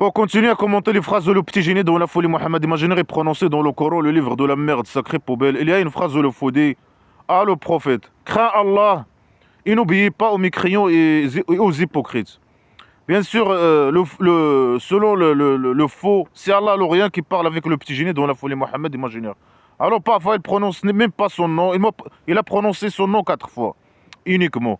Pour continuer à commenter les phrases de le petit génie dont la folie Mohammed imaginaire est prononcée dans le Coran, le livre de la merde sacrée poubelle, il y a une phrase de le faux dit à le prophète: crains Allah et n'obéis pas aux mécréants et aux hypocrites. Bien sûr, selon le faux, c'est Allah l'Orient qui parle avec le petit génie dont la folie Mohammed imaginaire. Alors parfois il prononce même pas son nom, il a prononcé son nom 4 fois, uniquement.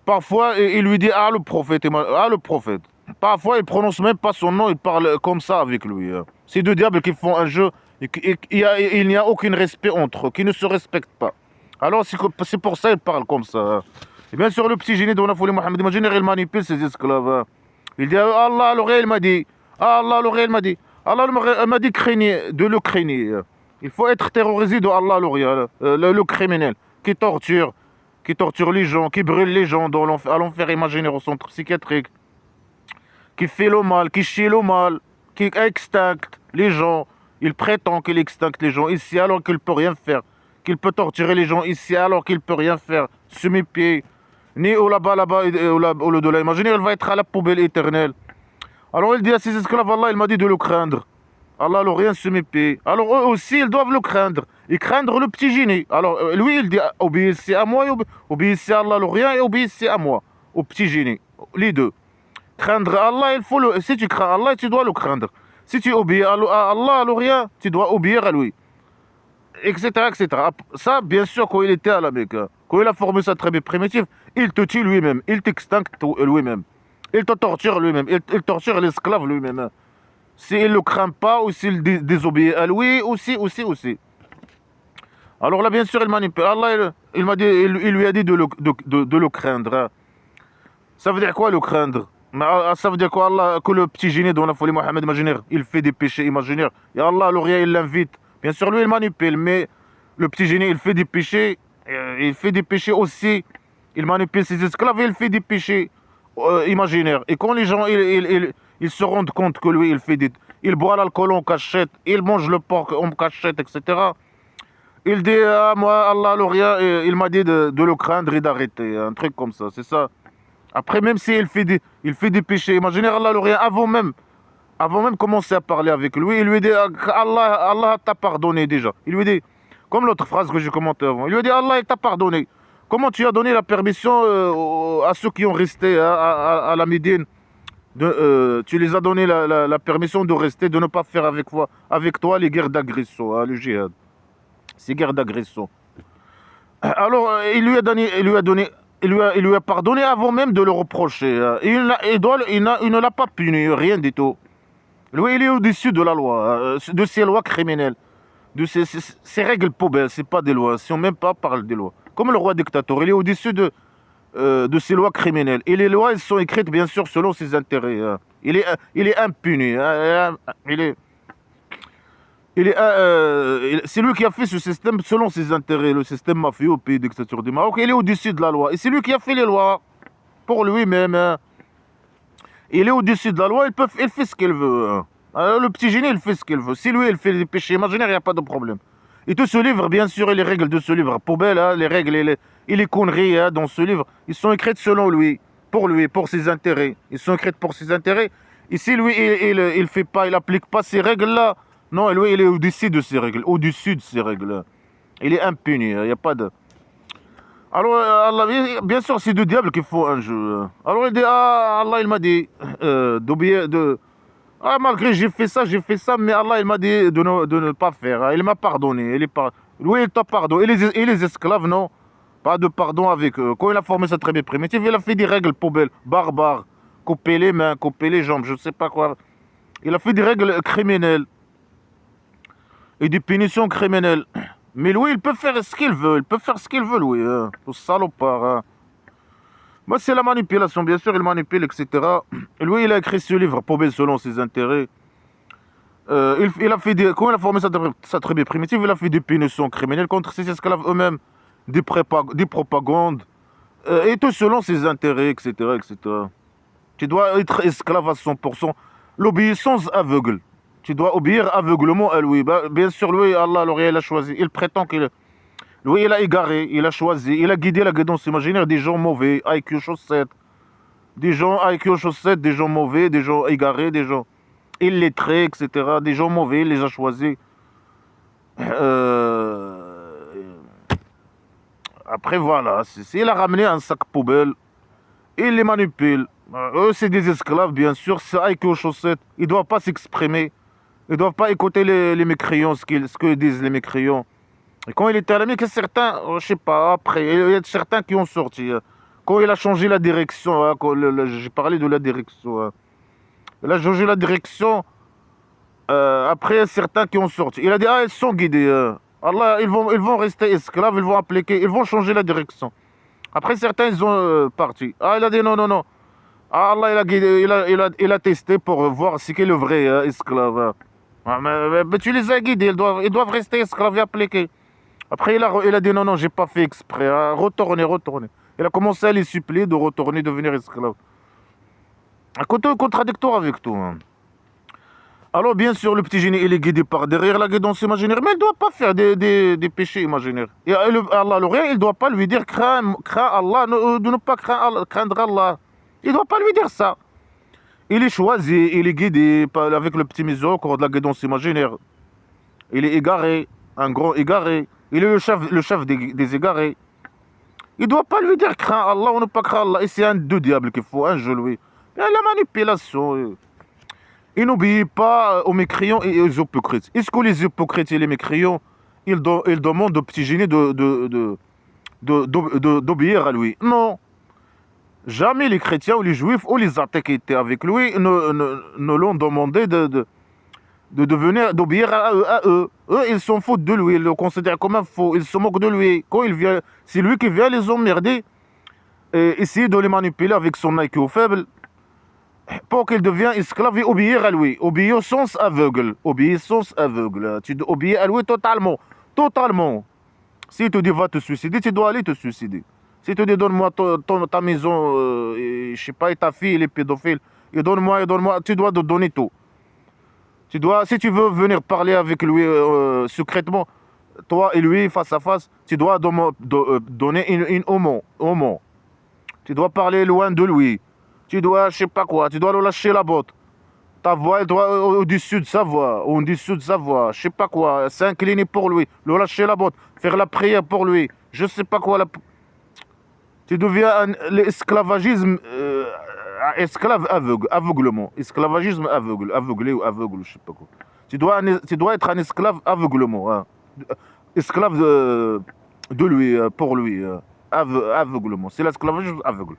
Parfois il lui dit ah le prophète, ah le prophète. Parfois il prononce même pas son nom, il parle comme ça avec lui. C'est deux diables qui font un jeu et il n'y a aucun respect entre eux, qui ne se respectent pas. Alors c'est pour ça qu'il parle comme ça. Et bien sûr le petit génie dont la folie Mohammed imaginaire, il manipule ses esclaves. Il dit Allah l'oreille, il m'a dit. Allah l'oreille, il m'a dit. Allah m'a dit craignez, de le craigner. Il faut être terrorisé de Allah l'oreille, le criminel qui torture les gens, qui brûle les gens à l'enfer imaginaire au centre psychiatrique, qui fait le mal, qui chie le mal, qui extincte les gens. Il prétend qu'il extincte les gens ici alors qu'il ne peut rien faire, qu'il peut torturer les gens ici alors qu'il ne peut rien faire. Semi-pied. Ni au là-bas, au de là. Imaginez, elle va être à la poubelle éternelle. Alors il dit à ses esclaves, Allah, il m'a dit de le craindre. Allah, le rien se mépaie. Alors eux aussi, ils doivent le craindre. Et craindre le petit génie. Alors lui, il dit, obéissez à moi, obéissez à Allah, le rien, et obéissez à moi, au petit génie. Les deux. Craindre Allah, si tu crains Allah, tu dois le craindre. Si tu obéis à Allah, le rien, tu dois obéir à lui. Etc., etc. Ça, bien sûr, quand il était à la Mecque, quand il a formé sa tribu primitive, il te tue lui-même, il t'extincte lui-même, il te torture lui-même, il torture l'esclave lui-même. S'il ne le craint pas, ou s'il désobéit à lui, aussi. Alors là, bien sûr, il manipule. Allah, il lui a dit de le craindre. Ça veut dire quoi, le craindre? Ça veut dire quoi, Allah, que le petit génie dont la folie Mohammed imaginaire, il fait des péchés imaginaires. Et Allah, le rien, il l'invite. Bien sûr, lui, il manipule, mais le petit génie, il fait des péchés. Il fait des péchés aussi. Il manipule ses esclaves et il fait des péchés imaginaires. Et quand les gens, ils se rendent compte que lui, il boit l'alcool en cachette, il mange le porc en cachette, etc. Il dit à moi, Allah, le rien, il m'a dit de le craindre et d'arrêter. Un truc comme ça, c'est ça. Après, même s'il fait des péchés imaginaires, Allah, le rien, avant même commencer à parler avec lui, il lui dit Allah t'a pardonné déjà. Il lui dit, comme l'autre phrase que j'ai commentée avant, il lui dit Allah t'a pardonné. Comment tu as donné la permission à ceux qui ont resté à la Médine, tu les as donné la permission de rester, de ne pas faire avec toi les guerres d'agression, le djihad. Ces guerres d'agression. Alors, il lui a pardonné avant même de le reprocher. Il ne l'a pas puni, rien du tout. Lui, il est au-dessus de la loi, de ces lois criminelles, de ces règles poubelles, c'est pas des lois, si on même pas parle des lois. Comme le roi dictateur, il est au-dessus de ces lois criminelles. Et les lois, elles sont écrites, bien sûr, selon ses intérêts. Il est impuni. C'est lui qui a fait ce système selon ses intérêts, le système mafieux au pays dictature du Maroc. Il est au-dessus de la loi. Et c'est lui qui a fait les lois pour lui-même. Il est au-dessus de la loi, il fait ce qu'il veut. Le petit génie, il fait ce qu'il veut. Si lui, il fait des péchés imaginaires, il n'y a pas de problème. Et tout ce livre, bien sûr, et les règles de ce livre, poubelle, les règles et les conneries dans ce livre, ils sont écrites selon lui, pour ses intérêts. Ils sont écrites pour ses intérêts. Et si lui, il fait pas, il applique pas ces règles-là, non, lui, il est au-dessus de ces règles, au-dessus de ces règles. Il est impuni, il n'y a pas de... Alors, Allah, bien sûr, c'est deux diables qui font un jeu. Alors, il dit, Allah, il m'a dit d'obéir, malgré j'ai fait ça, mais Allah, il m'a dit de ne pas faire. Il m'a pardonné. Lui, il t'a pardonné. Et les esclaves, non, pas de pardon avec eux. Quand il a formé sa tribu primitive, il a fait des règles poubelles, barbares. Couper les mains, couper les jambes, je ne sais pas quoi. Il a fait des règles criminelles et des punitions criminelles. Mais lui, il peut faire ce qu'il veut. Il peut faire ce qu'il veut, lui. Ce salopard. Moi, c'est la manipulation. Bien sûr, il manipule, etc. Et lui, il a écrit ce livre, poubelle selon ses intérêts. Il a fait quand il a formé sa tribu primitive, il a fait des punitions criminelles contre ses esclaves eux-mêmes, des propagandes, et tout selon ses intérêts, etc., etc. Tu dois être esclave à 100%. L'obéissance aveugle. Tu dois obéir aveuglement à lui. Bien sûr, lui, Allah, il a choisi. Il prétend lui, il a égaré, il a choisi, il a guidé la guidance imaginaire des gens mauvais, IQ chaussette. Des gens IQ chaussette, des gens mauvais, des gens égarés, des gens... illettrés, etc. Des gens mauvais, il les a choisis. Après, voilà, il a ramené un sac poubelle, il les manipule. Eux, c'est des esclaves, bien sûr, c'est avec aux chaussettes. Ils ne doivent pas s'exprimer. Ils ne doivent pas écouter les mécréants, ce que disent les mécréants. Et quand il était à la Mecque, certains, je sais pas, après, il y a certains qui ont sorti. Quand il a changé la direction, j'ai parlé de la direction. Il a changé la direction. Après, il y a certains qui ont sorti. Il a dit, ah, ils sont guidés. Allah, ils vont rester esclaves, ils vont appliquer, ils vont changer la direction. Après, certains, ils ont parti. Ah, il a dit, non, non, non. Ah, Allah, il a guidé, il a testé pour voir ce qu'est le vrai esclave. Mais tu les as guidés, ils doivent rester esclaves et appliquer. Après, il a dit, non, non, j'ai pas fait exprès. Retournez, retournez. Il a commencé à les supplier de retourner, devenir esclaves. Un côté contradictoire avec tout. Alors, bien sûr, le petit génie, il est guidé par derrière la guidance imaginaire, mais il ne doit pas faire des péchés imaginaires. Et Allah, le rien, il ne doit pas lui dire crains Allah, de ne pas craindre Allah. Il ne doit pas lui dire ça. Il est choisi, il est guidé avec le petit miséricorde de la guidance imaginaire. Il est égaré, un grand égaré. Il est le chef des égarés. Il ne doit pas lui dire crains Allah ou ne pas craindre Allah. Et c'est un deux diables qu'il faut, un jeu, lui. Il y a la manipulation. Il n'obéit pas aux mécréants et aux hypocrites. Est-ce que les hypocrites et les mécréants, ils demandent au petit génie d'obéir à lui? Non. Jamais les chrétiens ou les juifs ou les athées qui étaient avec lui ne l'ont demandé d'obéir à eux. Eux, ils s'en foutent de lui, ils le considèrent comme un faux, ils se moquent de lui. Quand il vient, c'est lui qui vient les emmerder et essayer de les manipuler avec son IQ faible pour qu'il devienne esclave et obéir à lui. Obéissance aveugle. Obéissance aveugle. Tu dois obéir à lui totalement. Totalement. Si tu dis va te suicider, tu dois aller te suicider. Si tu dis donne-moi ta maison, et, je sais pas, et ta fille, elle est pédophile, et donne-moi, tu dois te donner tout. Si tu veux venir parler avec lui secrètement, toi et lui face à face, tu dois donner une homo. Tu dois parler loin de lui. Tu dois, je sais pas quoi, tu dois le lâcher la botte. Ta voix, elle doit au-dessus de sa voix, au-dessus de sa voix, je sais pas quoi, s'incliner pour lui, le lâcher la botte, faire la prière pour lui, je sais pas quoi. Tu deviens l'esclavagisme, esclave aveugle, aveuglement, esclavagisme aveuglé ou aveugle, je sais pas quoi. Tu dois être un esclave aveuglement, hein. Esclave de lui, pour lui, aveuglement, c'est l'esclavagisme aveugle.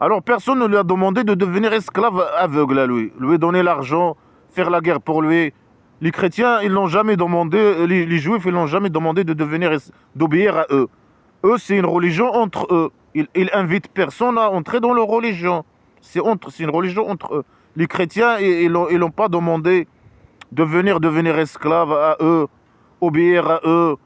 Alors personne ne lui a demandé de devenir esclave aveugle à lui. Lui donner l'argent, faire la guerre pour lui. Les chrétiens, ils n'ont jamais demandé, les juifs, ils n'ont jamais demandé d'obéir à eux. Eux, c'est une religion entre eux. Ils invitent personne à entrer dans leur religion. C'est une religion entre eux. Les chrétiens, ils n'ont pas demandé de devenir esclave à eux, obéir à eux.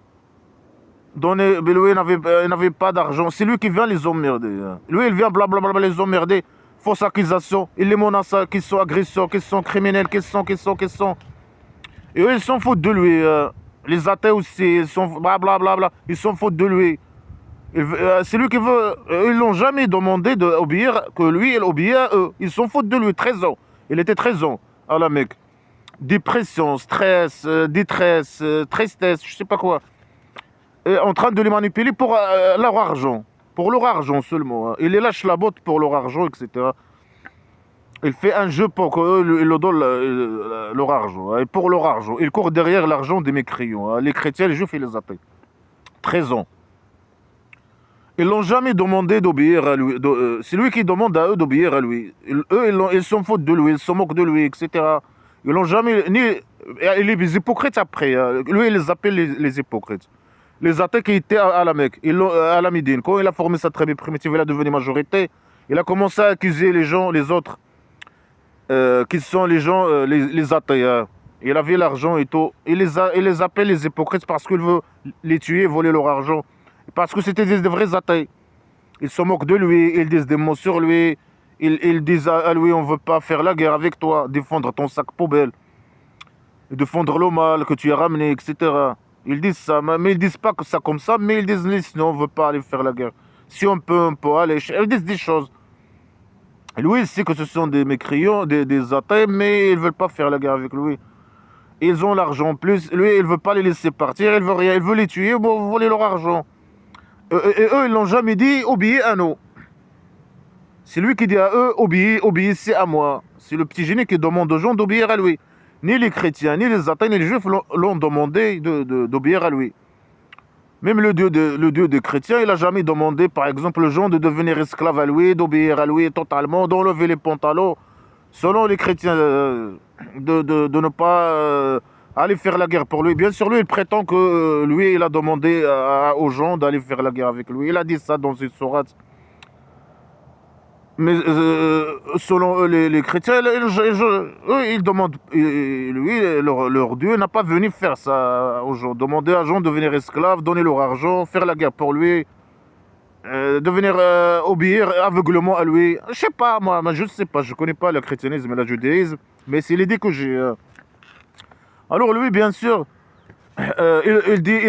Mais lui, il n'avait pas d'argent. C'est lui qui vient les emmerder. Lui, il vient blablabla les emmerder. Fausse accusation. Il les menace qu'ils sont agresseurs, qu'ils sont criminels, qu'ils sont. Et eux, ils s'en foutent de lui. Les athées aussi, ils sont blablabla. Ils s'en foutent de lui. C'est lui qui veut. Ils n'ont jamais demandé d'obéir, que lui, il obéit à eux. Ils s'en foutent de lui. 13 ans. Il était 13 ans à la Mecque. Dépression, stress, détresse, tristesse, je sais pas quoi. En train de les manipuler pour leur argent. Pour leur argent seulement. Hein. Il les lâche la botte pour leur argent, etc. Il fait un jeu pour qu'eux leur donnent leur argent. Hein. Et pour leur argent. Il court derrière l'argent des mécréants. Hein. Les chrétiens, les juifs, ils les attaquent. 13 ans. Ils n'ont jamais demandé d'obéir à lui. C'est lui qui demande à eux d'obéir à lui. Ils s'en foutent de lui, ils se moquent de lui, etc. Ils n'ont jamais... Les hypocrites après. Hein. Lui, il les appelle les hypocrites. Les athées qui étaient à la Mecque, à la Médine, quand il a formé sa tribu primitive, il a devenu majorité, il a commencé à accuser les gens, les autres, qui sont les gens, les athées. Hein. Il avait l'argent et tout. Il les appelle les hypocrites parce qu'il veut les tuer, voler leur argent. Parce que c'était des vrais athées. Ils se moquent de lui, ils disent des mots sur lui, ils disent à lui, on ne veut pas faire la guerre avec toi, défendre ton sac poubelle, défendre le mal que tu as ramené, etc. Ils disent ça, mais ils disent pas que ça comme ça, mais ils disent sinon on veut pas aller faire la guerre. Si on peut aller. Ils disent des choses. Lui, il sait que ce sont des mécréants, des athées, mais ils ne veulent pas faire la guerre avec lui. Ils ont l'argent en plus. Lui, il ne veut pas les laisser partir. Il veut rien. Il veut les tuer pour voler leur argent. Et eux, ils l'ont jamais dit, obéissez à nous. C'est lui qui dit à eux, obéissez à moi. C'est le petit génie qui demande aux gens d'obéir à lui. Ni les chrétiens, ni les athées, ni les juifs l'ont demandé d'obéir à lui. Même le Dieu des chrétiens, il n'a jamais demandé, par exemple, aux gens de devenir esclaves à lui, d'obéir à lui totalement, d'enlever les pantalons. Selon les chrétiens, de ne pas aller faire la guerre pour lui. Bien sûr, lui, il prétend que lui, il a demandé aux gens d'aller faire la guerre avec lui. Il a dit ça dans une sourate. Mais selon eux, les chrétiens, eux, ils demandent, lui, leur Dieu n'a pas venu faire ça aux gens. Demander aux gens de devenir esclaves, donner leur argent, faire la guerre pour lui, devenir obéir aveuglement à lui. Je sais pas, moi je sais pas, je connais pas le christianisme et le judaïsme, mais c'est l'idée que j'ai. Alors lui, bien sûr, il dit,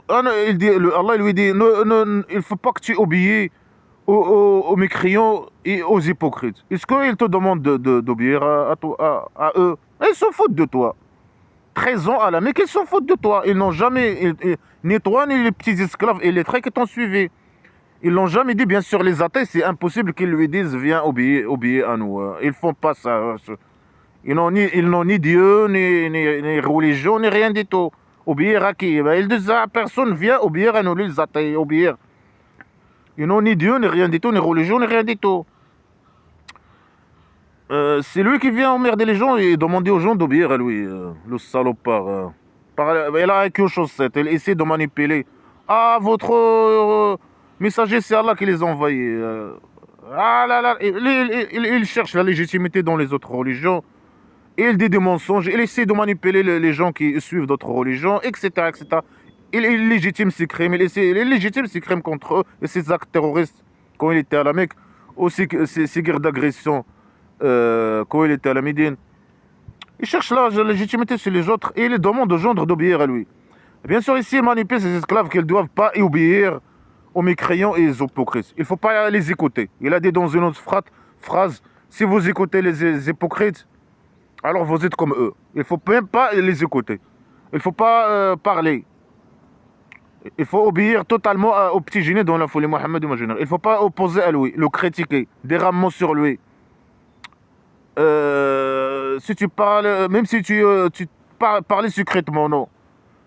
Allah lui dit, il faut pas que tu obéis aux mécréants et aux hypocrites. Est-ce qu'ils te demandent d'obéir à eux? Ils s'en foutent de toi. 13 ans à la Mecque, ils s'en foutent de toi. Ils n'ont jamais, ni toi, ni les petits esclaves et les traits qui t'ont suivi. Ils l'ont jamais dit, bien sûr, les athées, c'est impossible qu'ils lui disent, viens obéir à nous. Ils font pas ça. Ils n'ont ni Dieu, ni religion, ni rien du tout. Obéir à qui? Ils disent à personne, viens obéir à nous, les athées, obéir. Ils n'ont ni Dieu, ni rien du tout, ni religion, ni rien du tout. C'est lui qui vient emmerder les gens et demander aux gens d'obéir à lui, le salopard. Il a un cul aux chaussettes, il essaie de manipuler. Ah, votre messager, c'est Allah qui les a envoyés. Ah là là, il cherche la légitimité dans les autres religions. Il dit des mensonges, il essaie de manipuler les gens qui suivent d'autres religions, etc., etc. Il légitime ses crimes, il légitime ses crimes contre eux et ses actes terroristes quand il était à la Mecque, aussi ses guerres d'agression quand il était à la Médine. Il cherche la légitimité sur les autres et il demande aux gens d'obéir à lui. Et bien sûr, ici, il manipule ses esclaves qu'ils ne doivent pas obéir aux mécréants et aux hypocrites. Il ne faut pas les écouter. Il a dit dans une autre phrase, si vous écoutez les hypocrites, alors vous êtes comme eux. Il ne faut même pas les écouter. Il ne faut pas parler. Il faut obéir totalement au petit génie dans la folie Mohammed. Il ne faut pas opposer à lui, le critiquer, des rameaux sur lui. Si tu parles, même si tu parles secrètement, non.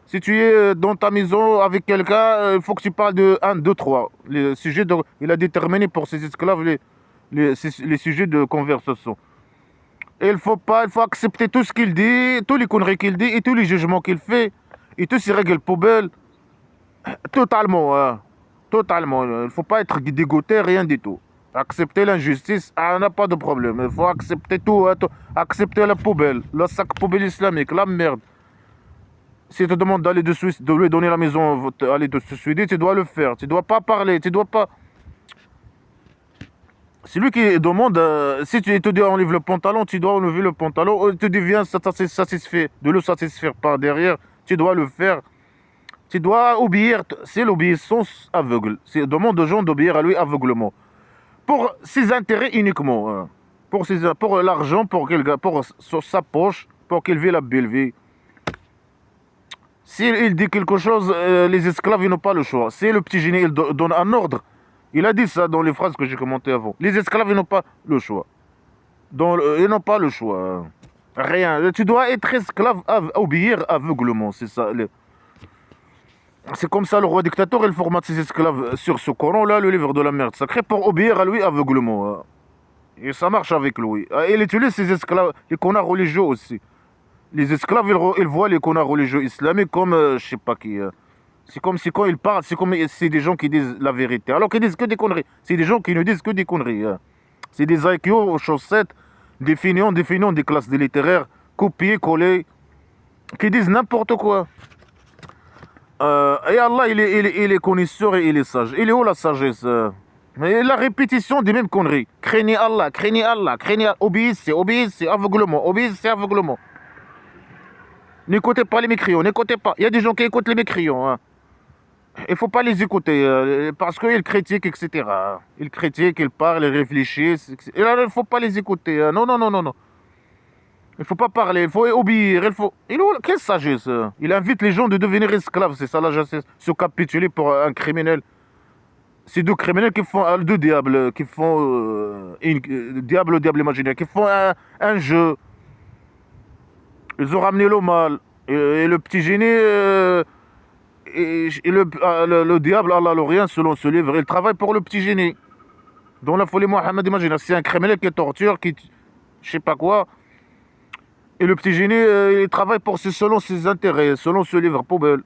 Si tu es dans ta maison avec quelqu'un, il faut que tu parles de 1, 2, 3. Les sujets il a déterminé pour ses esclaves les sujets de conversation. Et il faut accepter tout ce qu'il dit, tous les conneries qu'il dit et tous les jugements qu'il fait et toutes ces règles poubelles. Totalement, hein. Totalement. Il ne faut pas être dégoûté, rien du tout. Accepter l'injustice, on n'a pas de problème. Il faut accepter tout, hein, accepter la poubelle, le sac poubelle islamique, la merde. Si tu te demandes de lui donner la maison, aller te suicider, tu dois le faire. Tu ne dois pas parler, tu dois pas... C'est lui qui demande, si tu te dis enlève le pantalon, tu dois enlever le pantalon. Tu deviens satisfait de le satisfaire par derrière, tu dois le faire. Tu dois obéir, c'est l'obéissance aveugle. C'est demande aux gens d'obéir à lui aveuglement. Pour ses intérêts uniquement. Hein. Pour l'argent, pour sa poche, pour qu'il vive la belle vie. S'il dit quelque chose, les esclaves ils n'ont pas le choix. Si le petit génie il donne un ordre, il a dit ça dans les phrases que j'ai commentées avant. Les esclaves ils n'ont pas le choix. Ils n'ont pas le choix. Hein. Rien. Tu dois être esclave, obéir aveuglement. C'est ça. C'est comme ça le roi dictateur, il formate ses esclaves sur ce Coran-là, le livre de la merde sacrée, pour obéir à lui aveuglement. Hein. Et ça marche avec lui. Il utilise ses esclaves, les connards religieux aussi. Les esclaves, ils voient les connards religieux islamiques comme, je sais pas qui. C'est comme si quand ils parlent, c'est des gens qui disent la vérité. Alors qu'ils disent que des conneries. C'est des gens qui ne disent que des conneries. Hein. C'est des IQ aux chaussettes, des feignants des classes de littéraires, copiés, collés, qui disent n'importe quoi. Et Allah, il est connaisseur et il est sage. Il est où la sagesse? Mais la répétition des mêmes conneries. Craignez Allah, obéissez aveuglement. N'écoutez pas les mécréants, n'écoutez pas. Il y a des gens qui écoutent les mécréants. Hein. Il ne faut pas les écouter parce qu'ils critiquent, etc. Ils critiquent, ils parlent, ils réfléchissent. Et là, il ne faut pas les écouter. Non, non, non, non, non. Il ne faut pas parler, il faut obéir. Quelle sagesse Il invite les gens de devenir esclaves, c'est ça la justice. Se capituler pour un criminel. C'est deux criminels qui font deux diables, qui font diable imaginaire, qui font un jeu. Ils ont ramené le mal. Et le petit génie le diable, Allah le rien, selon ce livre, il travaille pour le petit génie. Dans la folie Mohammed, imagine, c'est un criminel qui torture, je sais pas quoi. Et le petit génie, il travaille selon ses intérêts, selon ce livre poubelle.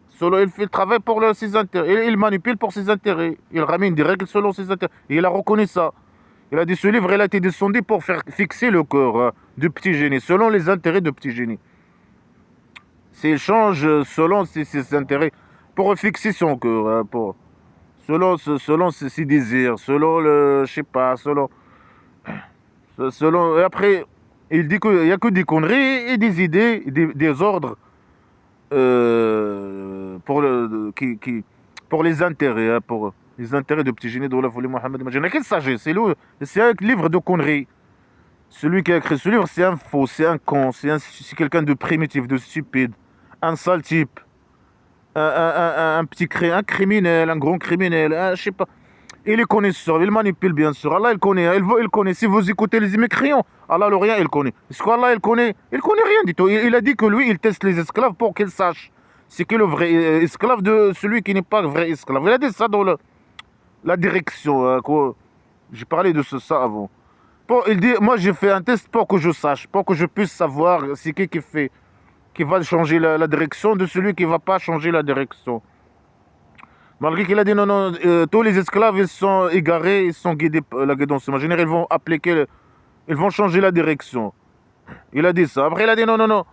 Il travaille pour ses intérêts. Il manipule pour ses intérêts. Il ramène des règles selon ses intérêts. Et il a reconnu ça. Il a dit ce livre, il a été descendu pour faire fixer le corps du petit génie, selon les intérêts du petit génie. S'il change selon ses intérêts, pour fixer son cœur, selon ses désirs, selon le, je sais pas, et après, il dit qu'il n'y a que des conneries et des idées, des ordres pour les intérêts, pour les intérêts de petit génie de la folie Mohammed. Imagine, quelle sagesse, c'est un livre de conneries. Celui qui a écrit ce livre, c'est un faux, c'est un con, c'est quelqu'un de primitif, de stupide, un sale type. Un un criminel, un grand criminel, je sais pas. Il est connaisseur, il manipule bien sûr. Allah, il connaît, il connaît. Si vous écoutez les immigrants, Allah, le rien, il connaît. Est-ce qu'Allah, il connaît rien du tout. Il a dit que lui, il teste les esclaves pour qu'ils sachent c'est qui le vrai esclave de celui qui n'est pas vrai esclave. Il a dit ça dans la direction. J'ai parlé de ça avant. Il dit, moi, j'ai fait un test pour que je sache, pour que je puisse savoir c'est qui va changer la direction de celui qui ne va pas changer la direction. Malgré qu'il a dit non, non, tous les esclaves, ils sont égarés, ils sont guidés par la guidance imaginaire, ils vont changer la direction. Il a dit ça. Après, il a dit non, non, non.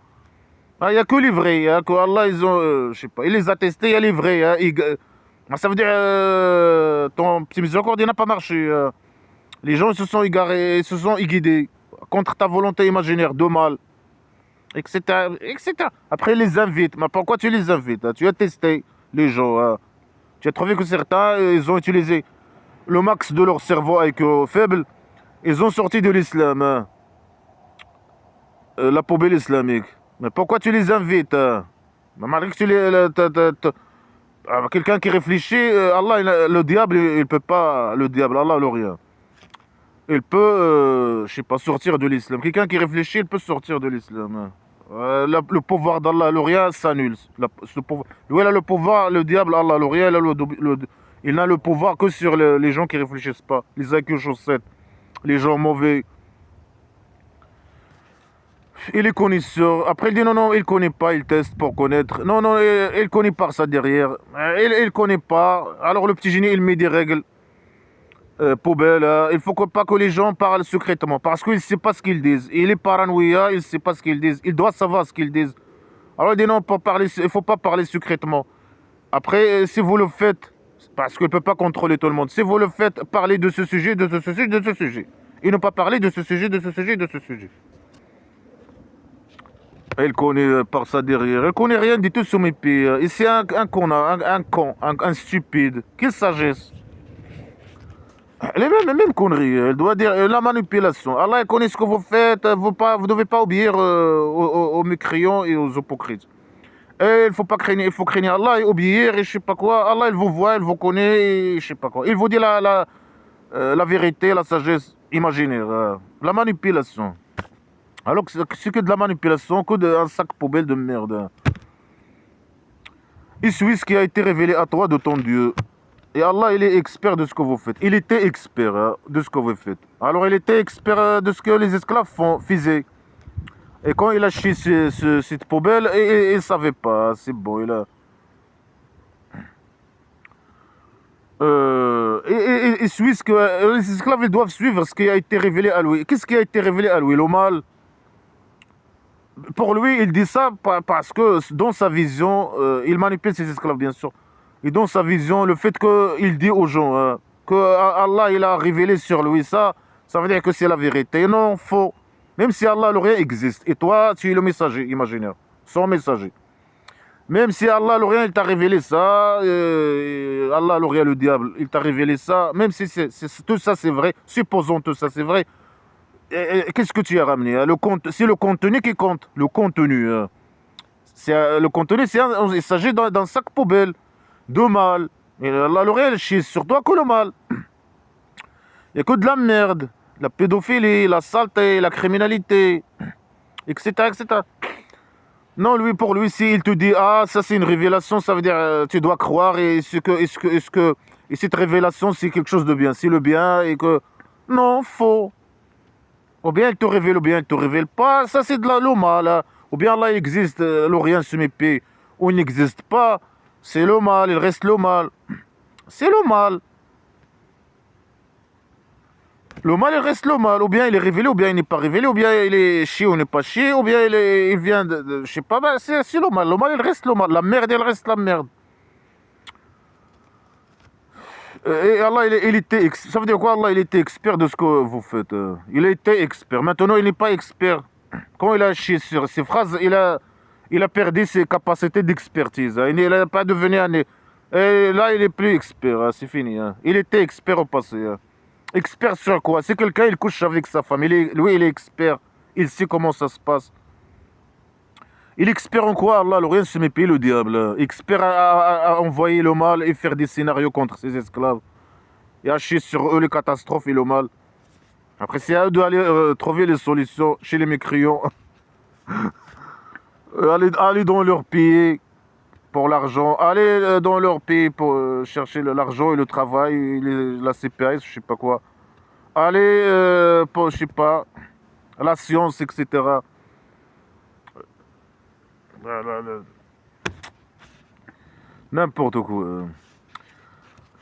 Il n'y a que les vrais, que Allah, je sais pas, il les a testés, il y a les vrais. Ça veut dire, ton petit miséricorde, il n'a pas marché. Les gens ils se sont égarés, ils se sont guidés contre ta volonté imaginaire de mal. Etc., etc. Après, ils les invitent. Mais pourquoi tu les invites? Tu as testé les gens. Tu as trouvé que certains, ils ont utilisé le max de leur cerveau avec faible. Ils ont sorti de l'islam. La poubelle islamique. Mais pourquoi tu les invites? Malgré que tu quelqu'un qui réfléchit, Allah, le diable, il peut pas. Le diable, Allah, le rien. Il peut, je sais pas, sortir de l'islam. Quelqu'un qui réfléchit, il peut sortir de l'islam. Le pouvoir d'Allah, le rien, s'annule. Lui, il a le pouvoir, le diable, Allah, le rien, il n'a le pouvoir que sur les gens qui ne réfléchissent pas. Les IQ chaussettes, les gens mauvais. Il est connaisseur. Après, il dit non, non, il ne connaît pas, il teste pour connaître. Non, non, il ne connaît pas ça derrière. Il ne connaît pas. Alors, le petit génie, il met des règles. Poubelle, il ne faut pas que les gens parlent secrètement parce qu'ils ne savent pas ce qu'ils disent. Il est paranoïa, il ne sait pas ce qu'ils disent. Il doit savoir ce qu'ils disent. Alors il dit non, il ne faut pas parler secrètement. Après, si vous le faites, parce qu'il ne peut pas contrôler tout le monde, si vous le faites, parler de ce sujet, de ce sujet, de ce sujet. Et ne pas parler de ce sujet, de ce sujet, de ce sujet. Il connaît par ça derrière. Il ne connaît rien du tout sur mes pieds. Et c'est un con, un stupide. Quelle sagesse. Les mêmes conneries, elle doit dire la manipulation. Allah connaît ce que vous faites, vous ne devez pas obéir aux mécréants et aux hypocrites. Et il faut pas craindre, il faut craindre Allah et obéir et je sais pas quoi. Allah il vous voit, il vous connaît et je sais pas quoi. Il vous dit la vérité, la sagesse imaginaire, la manipulation. Alors que c'est que de la manipulation, que d'un sac poubelle de merde. Il suit ce qui a été révélé à toi de ton Dieu. Et Allah, il est expert de ce que vous faites. Il était expert de ce que vous faites. Alors, il était expert de ce que les esclaves faisaient. Et quand il a chié cette poubelle, il ne savait pas. C'est bon, il a... il suit ce que... Les esclaves, ils doivent suivre ce qui a été révélé à lui. Qu'est-ce qui a été révélé à lui? Le mal. Pour lui, il dit ça parce que dans sa vision, il manipule ses esclaves, bien sûr. Et dans sa vision, le fait qu'il dit aux gens que Allah il a révélé sur lui ça veut dire que c'est la vérité. Non, faux. Même si Allah, le rien existe. Et toi, tu es le messager imaginaire. Son messager. Même si Allah, l'Orient, il t'a révélé ça, Allah, l'Orient, le diable, il t'a révélé ça, même si tout ça c'est vrai, supposons tout ça c'est vrai, qu'est-ce que tu as ramené hein? C'est le contenu qui compte, le contenu. Le contenu, il s'agit d'un sac poubelle, de mal. Et Allah, l'Orient, il chie sur toi que le mal. Il n'y a que de la merde, la pédophilie, la saleté, la criminalité, etc., etc. Non, lui, pour lui, s'il te dit, ah, ça c'est une révélation, ça veut dire, tu dois croire, et cette révélation, c'est quelque chose de bien. C'est le bien, et que, non, faux. Ou bien il te révèle, ou bien il te révèle pas, ça c'est de le mal. Hein. Ou bien Allah il existe, l'Orient se mépaie, ou il n'existe pas, c'est le mal, il reste le mal. C'est le mal. Le mal, il reste le mal. Ou bien il est révélé, ou bien il n'est pas révélé, ou bien il est chié ou n'est pas chié, ou bien il vient je sais pas, ben, c'est le mal. Le mal, il reste le mal. La merde, elle reste la merde. Et Allah, ça veut dire quoi, Allah, il était expert de ce que vous faites. Il était expert. Maintenant, il n'est pas expert. Quand il a chié sur ses phrases, il a perdu ses capacités d'expertise. Hein. Il n'a pas devenu un... Et là, il n'est plus expert. Hein. C'est fini. Hein. Il était expert au passé. Hein. Expert sur quoi? C'est quelqu'un, il couche avec sa femme. Lui, il est expert. Il sait comment ça se passe. Il est expert en quoi? Allah, le rien se méfie, le diable. Expert à envoyer le mal et faire des scénarios contre ses esclaves. Et à chier sur eux les catastrophes et le mal. Après, c'est à eux d'aller trouver les solutions chez les mécréants. aller dans leur pays pour l'argent. Aller dans leur pays pour chercher l'argent et le travail, et la CPS, je sais pas quoi. Aller pour, je sais pas, la science, etc. N'importe quoi.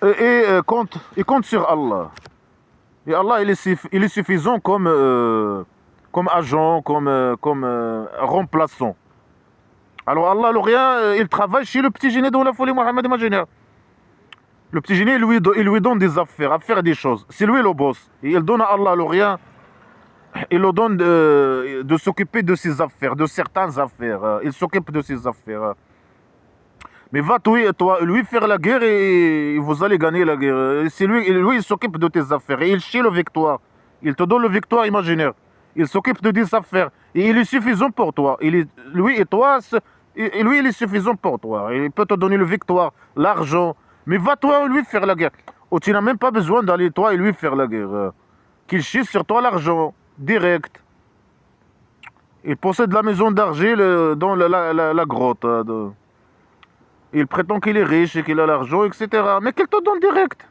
Il compte sur Allah. Et Allah, il est suffisant comme agent, comme remplaçant. Alors Allah, le rien, il travaille chez le petit génie de la folie Mohammed imaginaire. Le petit génie, il lui donne des affaires, à faire des choses. C'est lui le boss. Et il donne à Allah le rien. Il lui donne de s'occuper de ses affaires, de certaines affaires. Il s'occupe de ses affaires. Mais va toi, lui faire la guerre et vous allez gagner la guerre. C'est lui, il s'occupe de tes affaires et il chie le victoire. Il te donne le victoire imaginaire. Il s'occupe de tes affaires et il est suffisant pour toi. Lui et toi, lui il est suffisant pour toi. Il peut te donner le victoire, l'argent. Mais va toi lui faire la guerre. Oh, tu n'as même pas besoin d'aller toi et lui faire la guerre. Qu'il chie sur toi l'argent, direct. Il possède la maison d'argile dans la grotte. Il prétend qu'il est riche et qu'il a l'argent, etc. Mais qu'il te donne direct.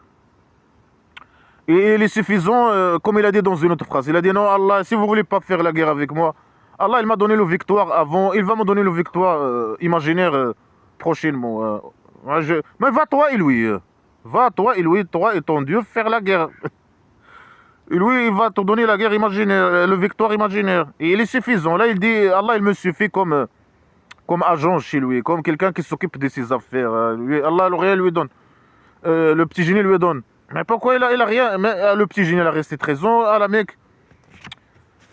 Et il est suffisant, comme il a dit dans une autre phrase. Il a dit non, Allah, si vous ne voulez pas faire la guerre avec moi, Allah, il m'a donné le victoire avant. Il va me donner le victoire imaginaire prochainement. Mais va toi et lui. Va toi et lui, toi et ton Dieu, faire la guerre. Et lui, il va te donner la guerre imaginaire, le victoire imaginaire. Et il est suffisant. Là, il dit, Allah, il me suffit comme agent chez lui, comme quelqu'un qui s'occupe de ses affaires. Allah, le rien lui donne. Le petit génie lui donne. Mais pourquoi il a rien? Mais, le petit génie, il a resté 13 ans. Ah, la mec,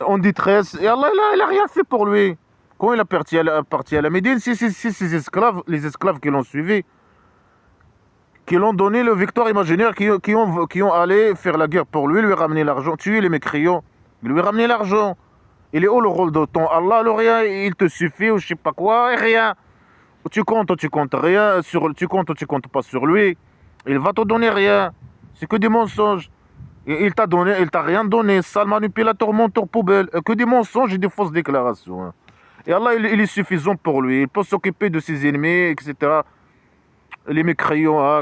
en détresse. Et Allah, il a rien fait pour lui. Quand il est parti à la Médine, c'est ses esclaves, les esclaves qui l'ont suivi, qui l'ont donné le victoire imaginaire, qui ont allé faire la guerre pour lui ramener l'argent, tuer les mécréants, lui ramener l'argent. Il est où le rôle de ton Allah, le rien, il te suffit ou je sais pas quoi, et rien. Tu comptes rien, tu comptes pas sur lui. Il va te donner rien. C'est que des mensonges. Et il t'a rien donné. Sale manipulateur, menteur, poubelle. Que des mensonges et des fausses déclarations. Hein. Et Allah, il est suffisant pour lui. Il peut s'occuper de ses ennemis, etc. Les mécréants, hein,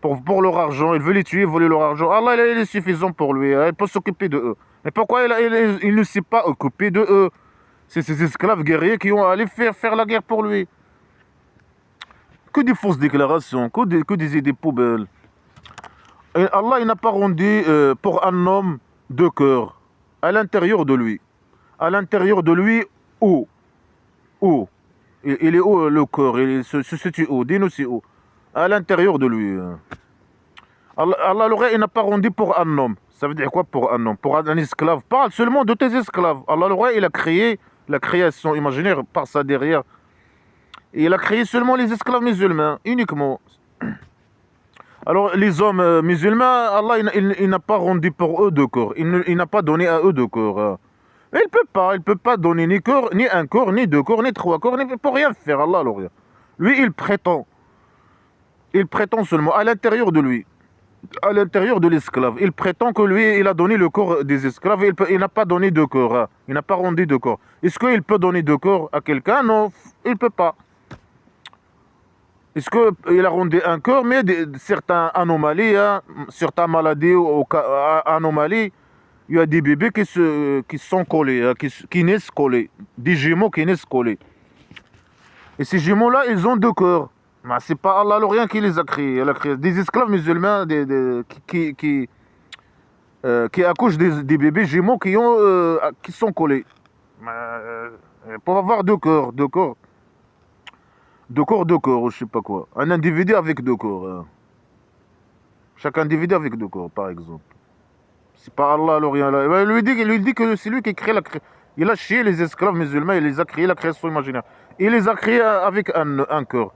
pour leur argent, il veut les tuer, voler leur argent. Allah, il est suffisant pour lui. Hein. Il peut s'occuper de eux. Mais pourquoi il ne s'est pas occupé de eux? C'est ces esclaves guerriers qui ont allé faire la guerre pour lui. Que des fausses déclarations, que des idées poubelles. Et Allah, il n'a pas rendu pour un homme deux cœurs à l'intérieur de lui. À l'intérieur de lui, où? Où? Il est où le cœur? Il se situe où? Dis-nous c'est où? À l'intérieur de lui. Allah, il n'a pas rendu pour un homme. Ça veut dire quoi pour un homme? Pour un esclave. Parle seulement de tes esclaves. Allah, il a créé la création imaginaire par ça derrière. Et il a créé seulement les esclaves musulmans, uniquement. Alors, les hommes musulmans, Allah, il n'a pas rendu pour eux de corps. Il n'a pas donné à eux de corps. Mais il peut pas donner ni corps, ni un corps, ni deux corps, ni trois corps, il ne peut rien faire, Allah, alors. Lui, il prétend. Il prétend seulement à l'intérieur de lui, à l'intérieur de l'esclave. Il prétend que lui, il a donné le corps des esclaves. Il n'a pas donné de corps. Il n'a pas rendu de corps. Est-ce qu'il peut donner de corps à quelqu'un? Non, il ne peut pas. Est-ce qu'il a rendu un corps, mais certaines anomalies, certaines maladies ou anomalies, il y a des bébés qui sont collés, qui naissent collés, des jumeaux qui naissent collés. Et ces jumeaux-là, ils ont deux corps. C'est pas Allah l'Orient qui les a créés. Il a créé des esclaves musulmans qui accouchent des bébés jumeaux qui sont collés. Pour avoir deux corps, je sais pas quoi. Un individu avec deux corps. Chaque individu avec deux corps, par exemple. C'est pas Allah l'Orient là. Il lui dit que c'est lui qui crée il a chié les esclaves musulmans, il les a créés, la création imaginaire. Il les a créés avec un corps.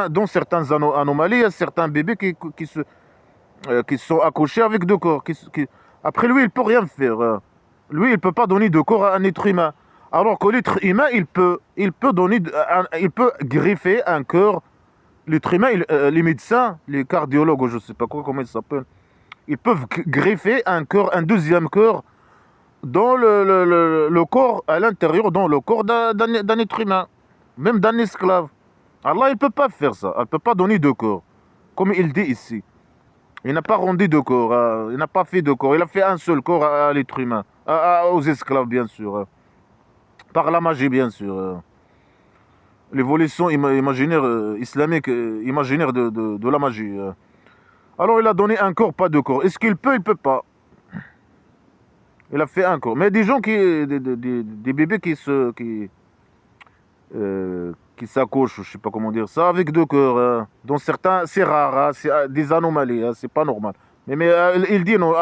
Dans certaines anomalies, il y a certains bébés qui sont accouchés avec deux corps. Après, lui, il ne peut rien faire. Lui, il ne peut pas donner de corps à un être humain. Alors que l'être humain, il peut greffer un corps. L'être humain, les médecins, les cardiologues, je ne sais pas comment ils s'appellent, ils peuvent greffer un deuxième corps dans le corps, à l'intérieur, dans le corps d'un être humain, même d'un esclave. Allah, il ne peut pas faire ça. Il ne peut pas donner de corps, comme il dit ici. Il n'a pas rendu de corps, il n'a pas fait de corps. Il a fait un seul corps à l'être humain, aux esclaves, bien sûr. Par la magie, bien sûr. L'évolution imaginaire islamique, imaginaire de la magie. Alors, il a donné un corps, pas de corps. Est-ce qu'il peut? Il ne peut pas. Il a fait un corps. Mais des gens des bébés qui s'accouchent, je ne sais pas comment dire ça, avec deux cœurs. Dans certains, c'est rare, c'est des anomalies, c'est pas normal. Mais il dit non,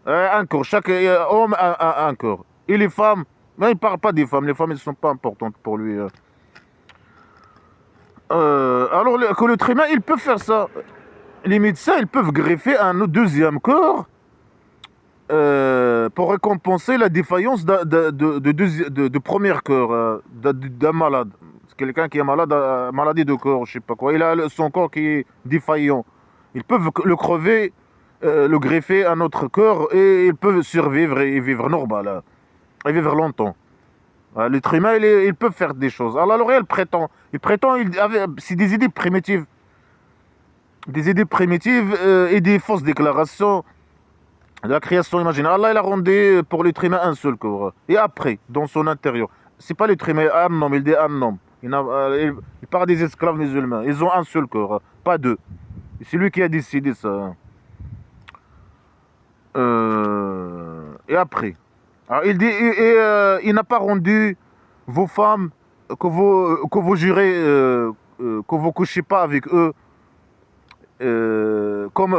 un corps, chaque homme a un corps. Et les femmes, mais il ne parle pas des femmes, les femmes ne sont pas importantes pour lui. Alors que le humain, il peut faire ça. Les médecins, ils peuvent greffer un deuxième corps pour récompenser la défaillance de premier cœur d'un malade. Quelqu'un qui est malade, maladie de corps, je sais pas quoi. Il a son corps qui est défaillant. Ils peuvent le crever, le greffer à notre corps et ils peuvent survivre et vivre normal, et vivre longtemps. L'être humain, il peut faire des choses. Alors L'Oréal prétend, c'est des idées primitives. Des idées primitives et des fausses déclarations. La création imaginaire. Allah, il a rendu pour l'être humain un seul corps. Et après, dans son intérieur, c'est pas l'être humain, un homme, il dit un homme. Il parle des esclaves musulmans. Ils ont un seul corps, pas deux. C'est lui qui a décidé ça. Et après. Alors, il dit, il n'a pas rendu vos femmes que vous jurez, que vous couchez pas avec eux, comme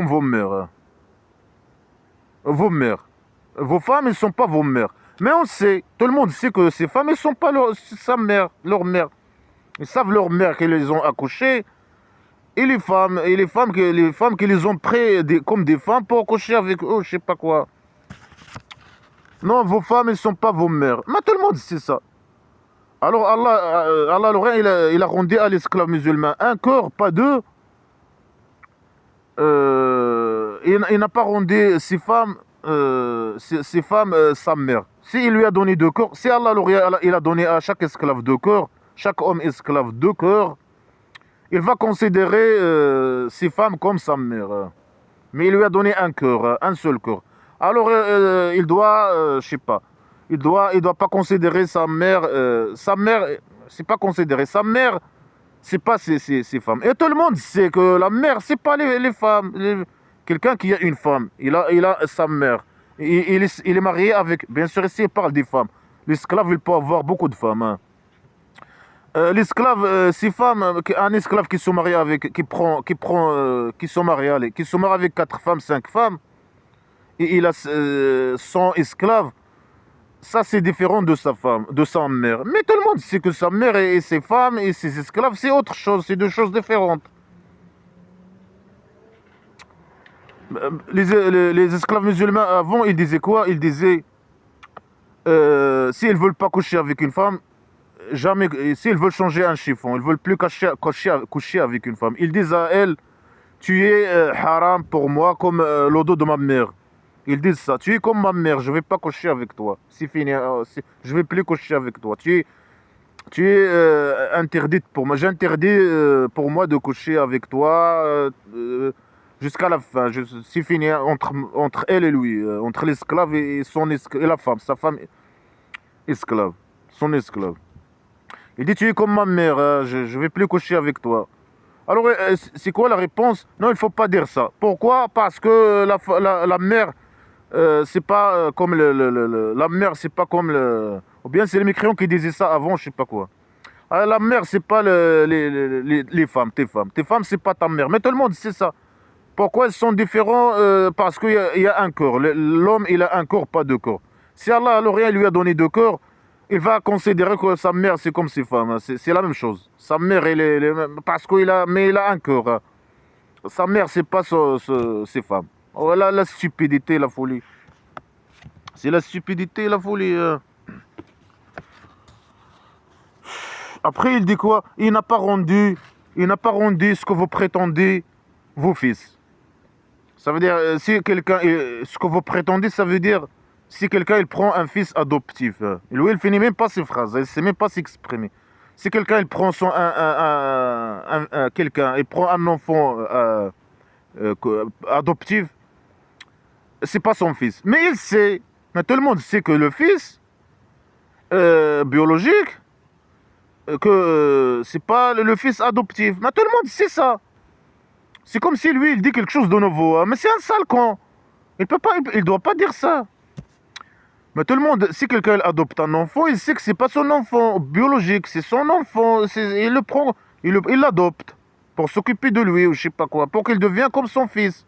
vos mères. Vos mères. Vos femmes, elles ne sont pas vos mères. Mais on sait, tout le monde sait que ces femmes, elles ne sont pas leur mère. Ils savent leur mère qu'elles les ont accouchées. Et les femmes qui les ont pris comme des femmes pour accoucher avec eux, je sais pas quoi. Non, vos femmes, elles ne sont pas vos mères. Mais tout le monde sait ça. Alors Allah il a rendu à l'esclave musulman un corps, pas deux. Il n'a pas rendu ces femmes sa mère. S'il lui a donné deux corps, si Allah il a donné à chaque esclave deux corps, chaque homme esclave deux corps, il va considérer ces femmes comme sa mère. Mais il lui a donné un corps, un seul corps. Alors il doit, je sais pas, il doit pas considérer sa mère, c'est pas considéré. Sa mère, c'est pas ces femmes. Et tout le monde sait que la mère, c'est pas les femmes. Quelqu'un qui a une femme, il a sa mère. Il est marié avec... Bien sûr, ici, il parle des femmes. L'esclave, il peut avoir beaucoup de femmes. Hein. L'esclave, ces femmes, un esclave qui sont mariés avec... qui sont mariés, qui sont mariés avec 4 femmes, 5 femmes, et il a 100 esclaves, ça c'est différent de sa femme, de sa mère. Mais tout le monde sait que sa mère et ses femmes et ses esclaves, c'est autre chose, c'est deux choses différentes. Les esclaves musulmans avant, ils disaient quoi? Ils disaient, s'ils veulent pas coucher avec une femme, jamais, s'ils veulent changer un chiffon, ils veulent plus coucher avec une femme. Ils disent à elle, tu es haram pour moi comme le dos de ma mère. Ils disent ça. Tu es comme ma mère, je vais pas coucher avec toi. C'est fini, je vais plus coucher avec toi. Tu es interdite pour moi. J'interdis pour moi de coucher avec toi jusqu'à la fin. C'est fini entre elle et lui, entre l'esclave et et la femme, sa femme esclave, son esclave. Il dit, tu es comme ma mère, je vais plus coucher avec toi. Alors, c'est quoi la réponse? Non, il faut pas dire ça. Pourquoi? Parce que la mère, c'est pas comme la mère, c'est pas comme le... Ou bien c'est les mécréants qui disaient ça avant, je sais pas quoi. La mère, c'est pas les femmes, tes femmes. Tes femmes, c'est pas ta mère. Mais tout le monde sait ça. Pourquoi ils sont différents? Parce qu'il y a un corps. L'homme, il a un corps, pas deux corps. Si Allah, alors rien lui a donné deux corps, il va considérer que sa mère, c'est comme ses femmes. C'est la même chose. Sa mère, parce mais il a un corps. Hein. Sa mère, c'est pas ses femmes. Voilà la stupidité, la folie. C'est la stupidité, la folie. Après, il dit quoi? Il n'a pas rendu ce que vous prétendez, vos fils. Ça veut dire, si quelqu'un, ce que vous prétendez, ça veut dire, si quelqu'un il prend un fils adoptif, lui il finit même pas ses phrases, il sait même pas s'exprimer. Si quelqu'un il prend quelqu'un, il prend un enfant adoptif, c'est pas son fils. Mais il sait, mais tout le monde sait que le fils biologique, que c'est pas le fils adoptif. Mais tout le monde sait ça. C'est comme si lui il dit quelque chose de nouveau. Hein. Mais c'est un sale con. Il doit pas dire ça. Mais tout le monde, si quelqu'un adopte un enfant, il sait que c'est pas son enfant biologique, c'est son enfant. Il le prend, il l'adopte pour s'occuper de lui ou je sais pas quoi, pour qu'il devienne comme son fils.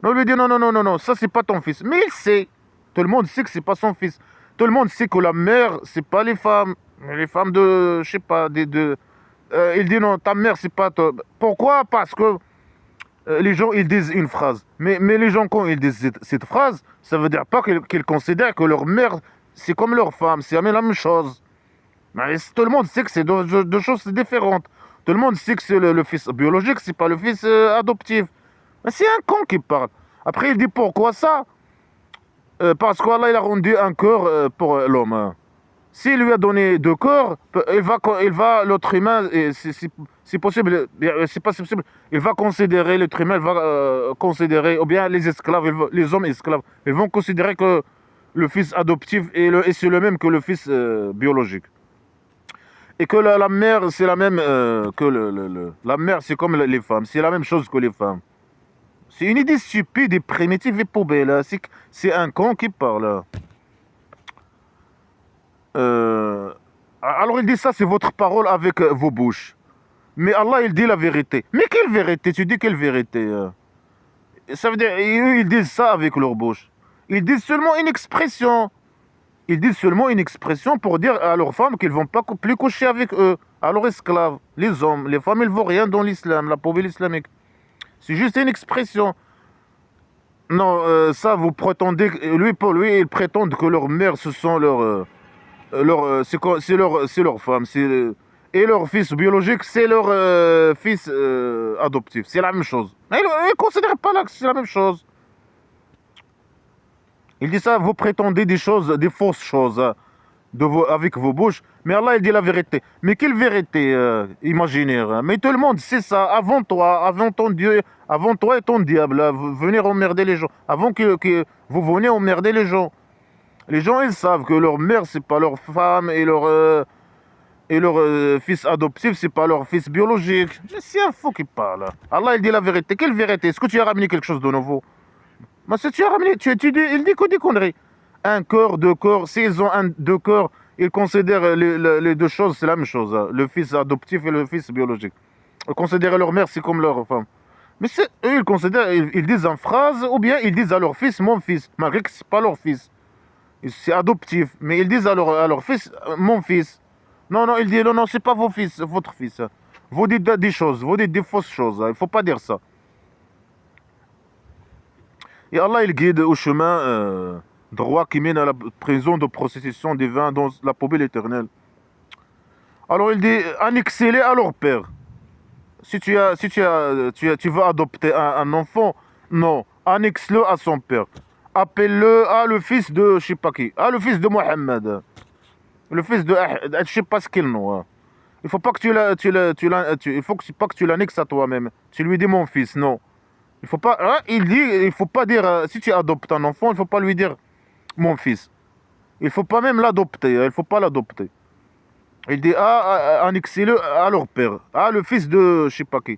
On lui dit non, non, non, non, non, ça c'est pas ton fils. Mais il sait. Tout le monde sait que c'est pas son fils. Tout le monde sait que la mère, c'est pas les femmes. Les femmes de, je sais pas, il dit non, ta mère, c'est pas toi. Pourquoi? Parce que les gens, ils disent une phrase. Mais les gens, quand ils disent cette phrase, ça veut dire pas qu'ils considèrent que leur mère, c'est comme leur femme. C'est la même chose. Mais tout le monde sait que c'est deux choses différentes. Tout le monde sait que c'est le fils biologique, c'est pas le fils adoptif. Mais c'est un con qui parle. Après, il dit pourquoi ça? Parce qu'Allah, il a rendu un corps pour l'homme. Hein. S'il lui a donné deux corps, l'autre humain, c'est possible, c'est pas possible, il va considérer, l'être humain, il va considérer, ou bien les esclaves, les hommes esclaves, ils vont considérer que le fils adoptif et c'est le même que le fils biologique. Et que la mère, c'est la même la mère, c'est comme les femmes, c'est la même chose que les femmes. C'est une idée stupide et primitive et poubelle. C'est un con qui parle. Alors il dit ça, c'est votre parole avec vos bouches. Mais Allah, il dit la vérité. Mais quelle vérité? Tu dis quelle vérité? Ça veut dire, ils disent ça avec leur bouche. Ils disent seulement une expression. Ils disent seulement une expression pour dire à leurs femmes qu'ils ne vont pas plus coucher avec eux, à leurs esclaves, les hommes. Les femmes, ils ne vaut rien dans l'islam, la poubelle islamique. C'est juste une expression. Non, ça, vous prétendez... Pour lui, ils prétendent que leurs mères, ce sont c'est leur femme. Et leur fils biologique, c'est leur fils adoptif. C'est la même chose. Mais ils ne considèrent pas là que c'est la même chose. Il dit ça, vous prétendez des choses, des fausses choses hein, avec vos bouches. Mais Allah, il dit la vérité. Mais quelle vérité imaginaire hein. Mais tout le monde sait ça. Avant toi, avant ton Dieu, avant toi et ton diable, là, venir emmerder les gens. Avant que vous veniez emmerder les gens. Les gens, ils savent que leur mère, c'est pas leur femme et leur fils adoptif, c'est pas leur fils biologique. Mais c'est un fou qui parle. Allah, il dit la vérité. Quelle vérité? Est-ce que tu as ramené quelque chose de nouveau? Mais si tu as ramené, il dit que des conneries. Un corps, deux corps. S'ils ont deux corps, ils considèrent les deux choses, c'est la même chose. Hein. Le fils adoptif et le fils biologique. Ils considèrent leur mère, c'est comme leur femme. Mais eux, ils considèrent, ils disent en phrase, ou bien ils disent à leur fils, mon fils, malgré que c'est pas leur fils. C'est adoptif. Mais ils disent à leur fils, mon fils. Non, non, il dit, non, non, c'est pas vos fils, votre fils. Vous dites des choses, vous dites des fausses choses. Il ne faut pas dire ça. Et Allah, il guide au chemin droit qui mène à la prison de prostitution des vins dans la poubelle éternelle. Alors il dit, annexez-les à leur père. Si tu veux adopter un enfant, non, annexe-le à son père. Appelle-le à le fils de je sais pas qui, à le fils de Mohammed, le fils de je sais pas ce qu'il nom. Hein. Il faut pas que il faut pas que tu l'annexes à toi-même. Tu lui dis mon fils, non. Il faut pas, hein, il dit, il faut pas dire si tu adoptes un enfant, il faut pas lui dire mon fils. Il faut pas même l'adopter, il faut pas l'adopter. Il dit annexez-le à leur père, le fils de je sais pas qui.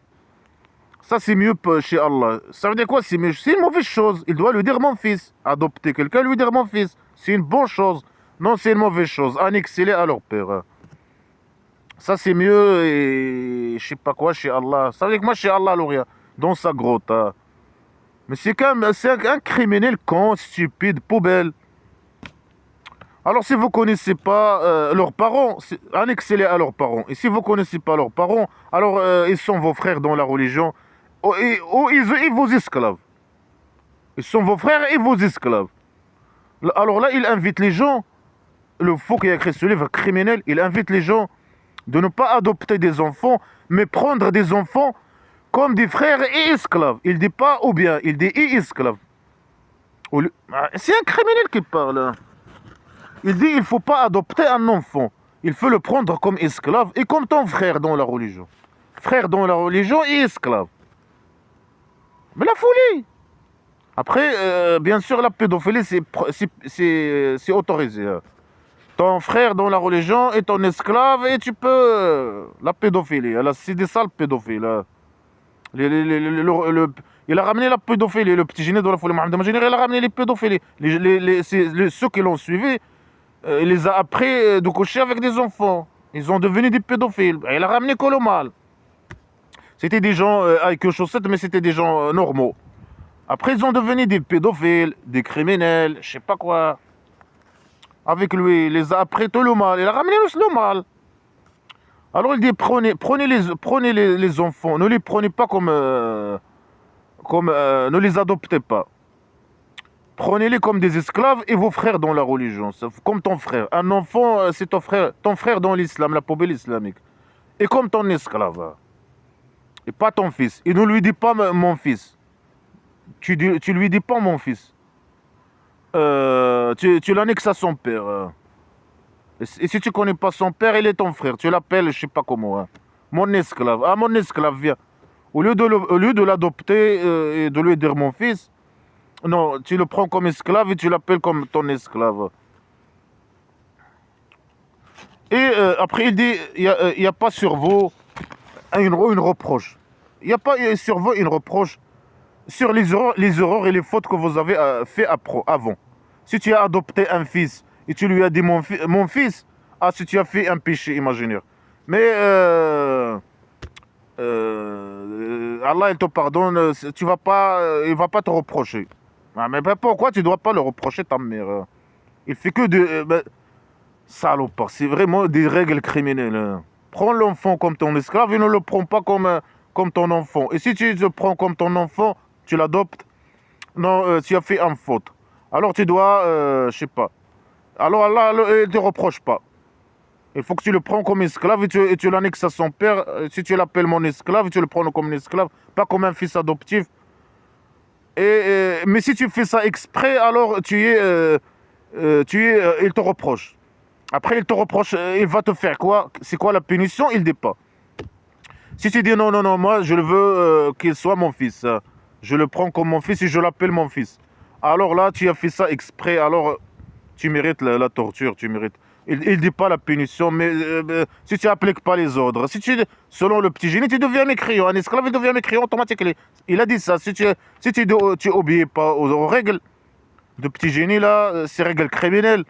Ça, c'est mieux chez Allah. Ça veut dire quoi? C'est mieux. C'est une mauvaise chose. Il doit lui dire mon fils. Adopter quelqu'un, lui dire mon fils. C'est une bonne chose. Non, c'est une mauvaise chose. Annexez-les à leur père. Ça, c'est mieux et je sais pas quoi chez Allah. Ça veut dire que moi, chez Allah, Louria, dans sa grotte. Hein. Mais c'est quand même un criminel con, stupide, poubelle. Alors, si vous connaissez pas leurs parents, annexez-les à leurs parents. Et si vous connaissez pas leurs parents, alors ils sont vos frères dans la religion. Ou ils vos esclaves. Ils sont vos frères et vos esclaves. Alors là, il invite les gens, le fou qui a écrit ce livre criminel, il invite les gens de ne pas adopter des enfants, mais prendre des enfants comme des frères et esclaves. Il dit pas ou bien, il dit et esclaves. C'est un criminel qui parle. Hein. Il dit il ne faut pas adopter un enfant. Il faut le prendre comme esclave et comme ton frère dans la religion. Frère dans la religion et esclave. Mais la folie. Après, bien sûr, la pédophilie, c'est autorisé. Hein. Ton frère dans la religion est ton esclave et tu peux... la pédophilie, c'est des sales pédophiles. Hein. Il a ramené la pédophilie, le petit génie dans la folie Mohammed Majini, il a ramené les pédophiles. Ceux qui l'ont suivi, il les a appris de coucher avec des enfants. Ils ont devenu des pédophiles. Il a ramené que le mal. C'était des gens avec chaussettes, mais c'était des gens normaux. Après, ils ont devenu des pédophiles, des criminels, je sais pas quoi. Avec lui, il les a appris tout le mal. Il a ramené le mal. Alors il dit prenez les enfants, ne les prenez pas comme ne les adoptez pas. Prenez-les comme des esclaves et vos frères dans la religion, comme ton frère. Un enfant, c'est ton frère dans l'islam, la poubelle islamique. Et comme ton esclave. Et pas ton fils. Il ne lui dit pas mon fils. Tu lui dis pas mon fils. Tu l'annexes à son père. Et si tu connais pas son père, il est ton frère. Tu l'appelles, je sais pas comment. Hein. Mon esclave. Ah, mon esclave, viens. Au lieu de l'adopter et de lui dire mon fils, non, tu le prends comme esclave et tu l'appelles comme ton esclave. Et après, il dit, il n'y a pas sur vous une reproche. Il n'y a pas sur vous une reproche sur les erreurs et les fautes que vous avez fait avant. Si tu as adopté un fils et tu lui as dit mon fils, si tu as fait un péché imaginaire. Mais Allah il te pardonne, il va pas te reprocher. Mais pourquoi tu ne dois pas le reprocher ta mère? Il fait que de salopard, c'est vraiment des règles criminelles. Hein. Prends l'enfant comme ton esclave et ne le prends pas comme ton enfant. Et si tu le prends comme ton enfant, tu l'adoptes, non, tu as fait une faute. Alors tu dois, je sais pas. Alors Allah ne te reproche pas. Il faut que tu le prends comme esclave et tu l'annexes à son père. Si tu l'appelles mon esclave, tu le prends comme un esclave, pas comme un fils adoptif. Mais si tu fais ça exprès, alors il te reproche. Après, il te reproche, il va te faire quoi? C'est quoi la punition? Il ne dit pas. Si tu dis non, non, non, moi je le veux qu'il soit mon fils. Je le prends comme mon fils et je l'appelle mon fils. Alors là, tu as fait ça exprès, alors tu mérites la torture, tu mérites. Il ne dit pas la punition, mais si tu n'appliques pas les ordres, selon le petit génie, tu deviens mécréant. Un esclave, il devient mécréant automatiquement. Il a dit ça. Si tu n'obéis pas aux règles de petit génie, là, ces règles criminelles,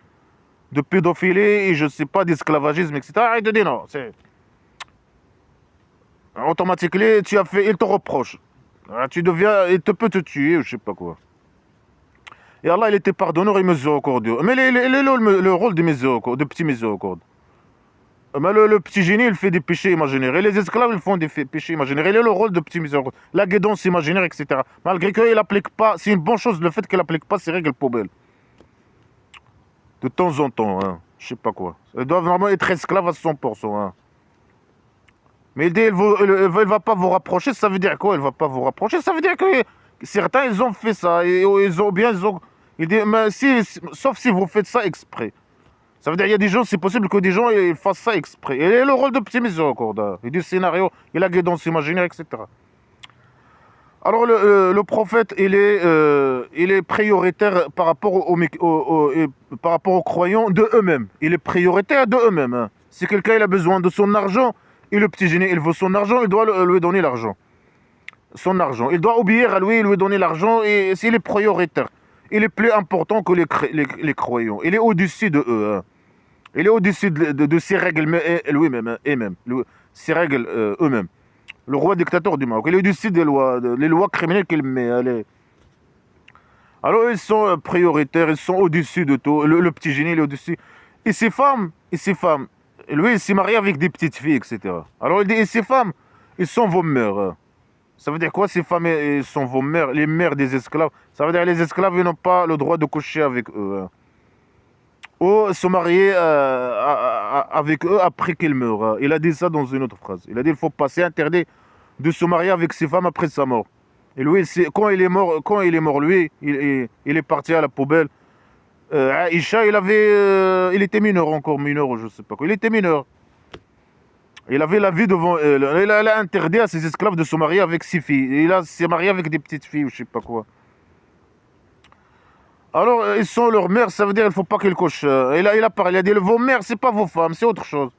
de pédophilie et je ne sais pas, d'esclavagisme, etc., il te dit non. Automatiquement, tu as fait, il te reproche. Il peut te tuer, je ne sais pas quoi. Et Allah, il était pardonneur et miséricordieux. Mais le rôle de petit miséricordieux. Mais le petit génie, il fait des péchés imaginaires. Et les esclaves, ils font des péchés imaginaires. Il est le rôle de petit miséricordieux. La guidance imaginaire, etc. Malgré qu'il n'applique pas, c'est une bonne chose le fait qu'il n'applique pas ces règles poubelles. De temps en temps, hein. Je sais pas quoi. Ils doivent vraiment être esclaves à 100%. Hein. Mais il dit, il va pas vous rapprocher, ça veut dire quoi? Il va pas vous rapprocher, ça veut dire que certains, ils ont fait ça. Et il dit, mais sauf si vous faites ça exprès. Ça veut dire qu'il y a des gens, c'est possible que des gens ils fassent ça exprès. Et il a le rôle de petit miséricorde. Il y a du scénario, il a guidance imaginaire, etc. Alors le prophète, il est prioritaire par rapport par rapport aux croyants de eux-mêmes. Il est prioritaire de eux-mêmes. Hein. Si quelqu'un il a besoin de son argent, et le petit génie, il veut son argent, il doit lui donner l'argent. Son argent. Il doit obéir à lui, lui donner l'argent, et s'il est prioritaire, il est plus important que les croyants. Il est au-dessus de eux. Hein. Il est au-dessus de ces règles lui-même, ces règles eux-mêmes. Le roi dictateur du Maroc. Il est au-dessus des lois, les lois criminelles qu'il met. Allez. Alors ils sont prioritaires, ils sont au-dessus de tout. Le petit génie, il est au-dessus. Et ces femmes, lui, il s'est marié avec des petites filles, etc. Alors il dit, et ces femmes, ils sont vos mères. Ça veut dire quoi, ces femmes, ils sont vos mères, les mères des esclaves? Ça veut dire que les esclaves, ils n'ont pas le droit de coucher avec eux. Hein. Ou se marier avec eux après qu'ils meurent. Il a dit ça dans une autre phrase. Il a dit, il faut pas, c'est interdit de se marier avec ses femmes après sa mort. Et lui, quand il est mort, lui, il est parti à la poubelle. Aïcha, il était mineur encore, mineur, je sais pas quoi. Il était mineur. Il avait la vie devant elle. Il a interdit à ses esclaves de se marier avec ses filles. Il s'est marié avec des petites filles ou je sais pas quoi. Alors, ils sont leurs mères, ça veut dire qu'il ne faut pas qu'ils cochent. Il a parlé, il a dit, vos mères, c'est pas vos femmes, c'est autre chose.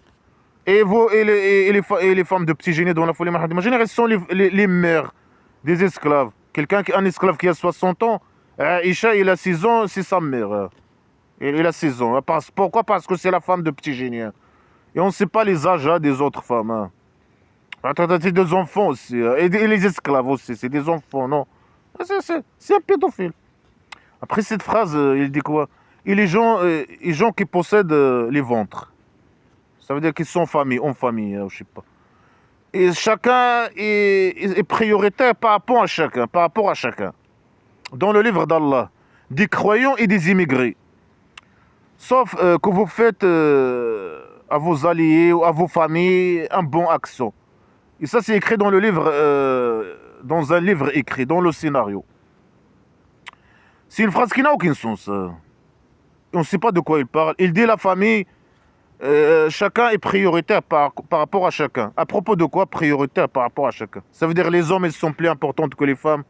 Et les femmes de petits génies dans la folie Mohammed imaginaire, elles sont les mères des esclaves. Un esclave qui a 60 ans, Isha, il a 6 ans, c'est sa mère. Il a 6 ans. Pourquoi? Parce que c'est la femme de petit génie. Et on ne sait pas les âges des autres femmes. Hein. C'est des enfants aussi. Et les esclaves aussi, c'est des enfants, non? C'est un pédophile. Après cette phrase, il dit quoi? Et les gens qui possèdent les ventres. Ça veut dire qu'ils sont en famille, je sais pas. Et chacun est prioritaire par rapport à chacun. Dans le livre d'Allah, des croyants et des immigrés. Sauf que vous faites à vos alliés ou à vos familles un bon action. Et ça, c'est écrit dans le livre, dans un livre écrit, dans le scénario. C'est une phrase qui n'a aucun sens. On ne sait pas de quoi il parle. Il dit la famille, chacun est prioritaire par rapport à chacun. À propos de quoi prioritaire par rapport à chacun? Ça veut dire les hommes, ils sont plus importants que les femmes.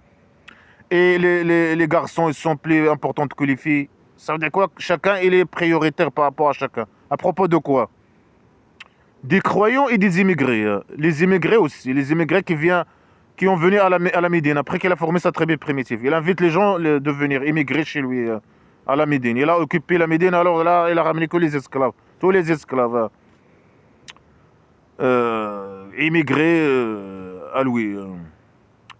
Et les garçons, ils sont plus importants que les filles. Ça veut dire quoi? Chacun, il est prioritaire par rapport à chacun. À propos de quoi? Des croyants et des immigrés. Les immigrés aussi. Les immigrés qui ont venu à la Médine, après qu'il a formé sa tribu primitive. Il invite les gens de venir immigrer chez lui à la Médine. Il a occupé la Médine, alors là, il a ramené que les esclaves. Tous les esclaves immigrés à lui.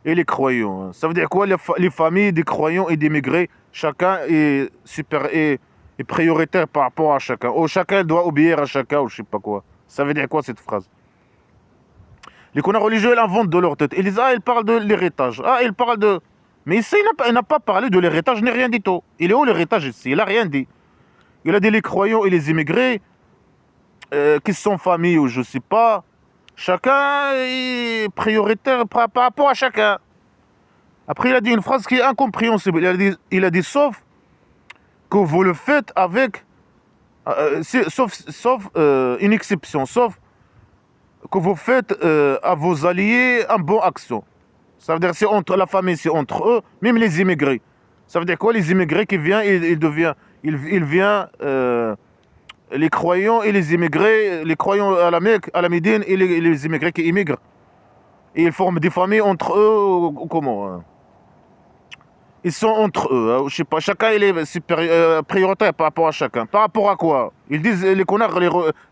Et les croyants. Ça veut dire quoi? Les familles des croyants et d'immigrés, chacun est prioritaire par rapport à chacun. Ou chacun doit obéir à chacun, ou je sais pas quoi. Ça veut dire quoi cette phrase? Les connards religieux, ils inventent de leur tête. Ils disent, il parle de l'héritage. Il parle de... Mais ici, il n'a pas parlé de l'héritage, ni rien du tout. Il est où l'héritage ici? Il n'a rien dit. Il a dit les croyants et les immigrés, qui sont familles ou je sais pas. Chacun est prioritaire par rapport à chacun. Après, il a dit une phrase qui est incompréhensible. Il a dit sauf que vous le faites avec... sauf une exception, sauf que vous faites à vos alliés un bon action. Ça veut dire c'est entre la famille, c'est entre eux, même les immigrés. Ça veut dire quoi? Les immigrés qui viennent, il vient les croyants et les immigrés, les croyants à la Mecque, à la Médine et les immigrés qui immigrent. Et ils forment des familles entre eux, ou comment? Hein? Ils sont entre eux, hein, je sais pas, chacun il est prioritaire par rapport à chacun. Par rapport à quoi? Ils disent les connards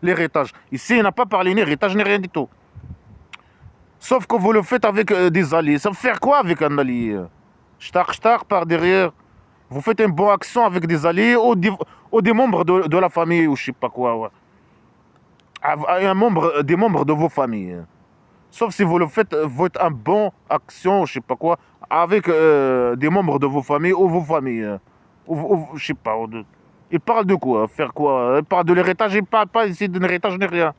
l'héritage. Ici, il n'a pas parlé d'héritage ni rien du tout. Sauf que vous le faites avec des alliés. Ça veut faire quoi avec un allié? Shtar par derrière. Vous faites une bonne action avec des alliés ou des membres de la famille ou je sais pas quoi. Ouais. Des membres de vos familles. Sauf si vous le faites, vous êtes un bon action, je sais pas quoi, avec des membres de vos familles ou vos familles. Je sais pas. Il parle de quoi? Faire quoi? Il parle de l'héritage, il parle pas ici d'un héritage ni rien.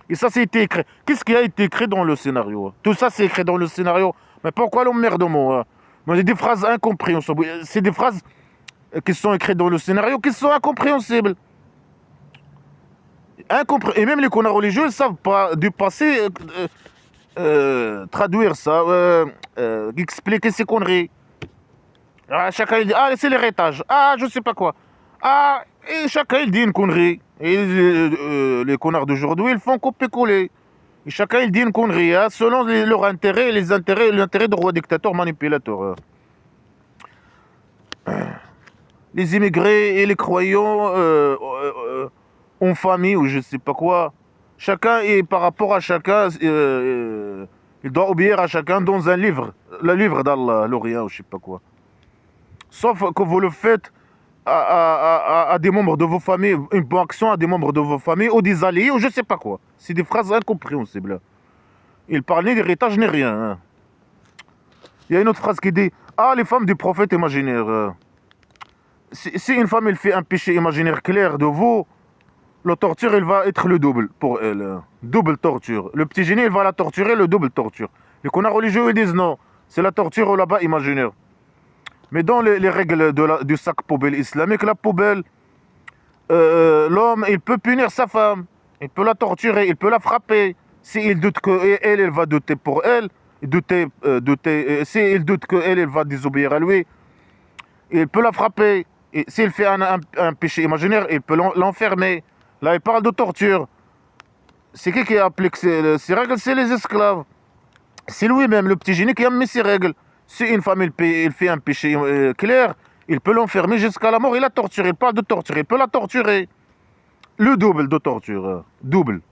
Et ça, c'est été écrit. Qu'est-ce qui a été écrit dans le scénario? Tout ça, c'est écrit dans le scénario. Mais pourquoi l'emmerdement? Moi, j'ai des phrases incompréhensibles. C'est des phrases qui sont écrites dans le scénario qui sont incompréhensibles. Et même les connards religieux ne savent pas du passé traduire ça, expliquer ces conneries. Ah, chacun il dit, ah, c'est l'héritage. Ah, je sais pas quoi. Ah, et chacun il dit une connerie. Et les connards d'aujourd'hui, ils font copier-coller. Et chacun il dit une connerie, hein, selon leurs intérêts, l'intérêt de roi dictateur manipulateur. Les immigrés et les croyants en famille ou je sais pas quoi. Chacun est par rapport à chacun, il doit obéir à chacun dans un livre, le livre d'Allah, l'Orient ou je sais pas quoi. Sauf que vous le faites à des membres de vos familles, une bonne action à des membres de vos familles ou des alliés ou je sais pas quoi. C'est des phrases incompréhensibles. Il parle ni d'héritage ni rien. Hein. Il y a une autre phrase qui dit ah, les femmes du prophète imaginaire. Si une femme elle fait un péché imaginaire clair de vous, la torture elle va être le double pour elle. Double torture. Le petit génie il va la torturer, le double torture. Les connards religieux ils disent non, c'est la torture là-bas imaginaire. Mais dans les règles du sac poubelle islamique, la poubelle, l'homme il peut punir sa femme, il peut la torturer, il peut la frapper. S'il doute qu'elle elle va douter pour elle, s'il doute qu'elle elle va désobéir à lui, il peut la frapper. Et s'il fait un péché imaginaire, il peut l'enfermer. Là, il parle de torture. C'est qui applique ces règles? C'est les esclaves. C'est lui-même, le petit génie, qui a mis ces règles. Si une femme, il fait un péché clair, il peut l'enfermer jusqu'à la mort. Il la torture. Il parle de torture. Il peut la torturer. Le double de torture. Double.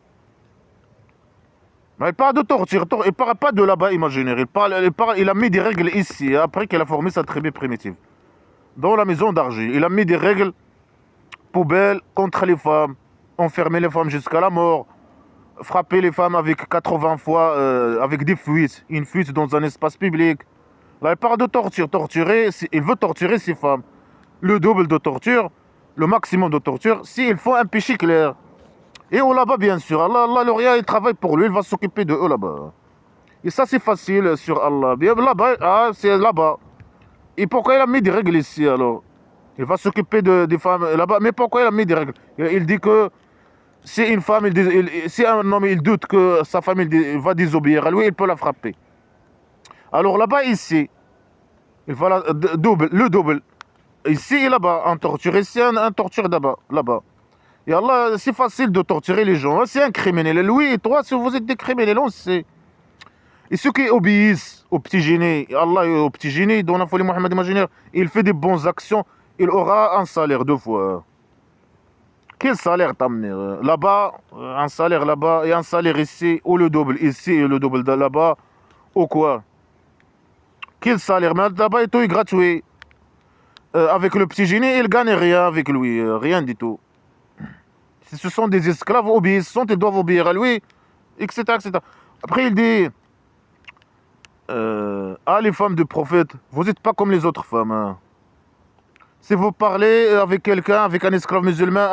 Mais il parle de torture. Il parle pas de là-bas imaginaire. Il a mis des règles ici, après qu'il a formé sa tribu primitive. Dans la maison d'argile. Il a mis des règles poubelles contre les femmes. Enfermer les femmes jusqu'à la mort. Frapper les femmes avec 80 fois, avec des fuites. Une fuite dans un espace public. Là, il parle de torture. Il veut torturer ces femmes. Le double de torture, le maximum de torture, s'il faut un péché clair. Et eux là-bas, bien sûr. Allah, l'Orient, il travaille pour lui. Il va s'occuper de eux là-bas. Et ça, c'est facile sur Allah. Bien là-bas, c'est là-bas. Et pourquoi il a mis des règles ici alors? Il va s'occuper des femmes là-bas. Mais pourquoi il a mis des règles? Il dit que si une femme, si un homme il doute que sa femme va désobéir à lui, il peut la frapper. Alors là-bas, ici, il va le double. Ici et là-bas, un torture. Ici, un torture là-bas. Et Allah, c'est facile de torturer les gens. C'est un criminel. Lui et toi, si vous êtes des criminels, on sait. Et ceux qui obéissent au petit génie, Allah et au petit génie, dans la folie Mohammed imaginaire, il fait des bonnes actions, il aura un salaire 2 fois. Quel salaire t'amener là-bas, un salaire là-bas et un salaire ici, ou le double ici et le double là-bas, ou quoi? Quel salaire? Mais là-bas, tout est gratuit. Avec le petit génie, il gagne rien avec lui, rien du tout. Ce sont des esclaves obéissants, ils doivent obéir à lui, etc. etc. Après, il dit... les femmes du prophète, vous n'êtes pas comme les autres femmes. Hein. Si vous parlez avec quelqu'un, avec un esclave musulman,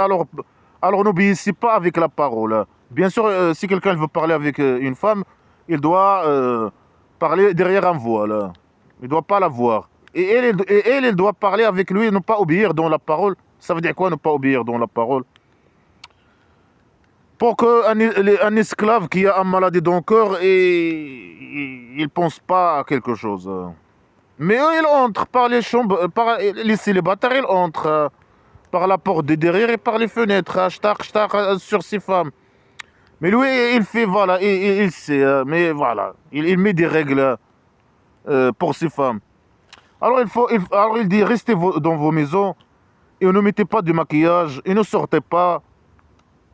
alors n'obéissez pas avec la parole. Bien sûr, si quelqu'un veut parler avec une femme, il doit parler derrière un voile. Il ne doit pas la voir. Et elle doit parler avec lui et ne pas obéir dans la parole. Ça veut dire quoi, ne pas obéir dans la parole? Pour qu'un esclave qui a une maladie dans le corps, il ne pense pas à quelque chose. Mais eux, ils entrent par les chambres, par les célibataires, ils entrent par la porte de derrière et par les fenêtres, sur ces femmes. Mais lui, il fait, voilà, il sait, mais voilà, il met des règles pour ces femmes. Alors il dit, restez dans vos maisons et ne mettez pas de maquillage et ne sortez pas.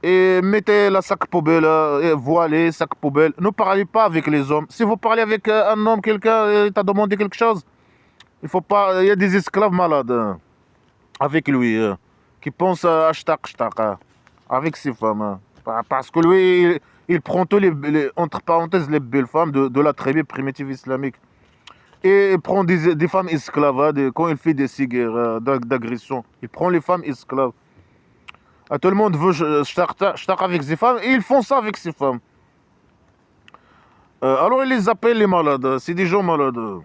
Et mettez la sac poubelle, voilez, sac poubelle. Ne parlez pas avec les hommes. Si vous parlez avec un homme, quelqu'un t'a demandé quelque chose, il faut pas. Il y a des esclaves malades. avec lui, qui pense à shtaq, avec ses femmes. Parce que lui, il prend tous entre parenthèses, les belles femmes de la tribu primitive islamique. Et il prend des femmes esclaves quand il fait des guerres d'agression. Il prend les femmes esclaves. Tout le monde veut shtaq avec ses femmes et ils font ça avec ses femmes. Alors il les appelle les malades. C'est des gens malades.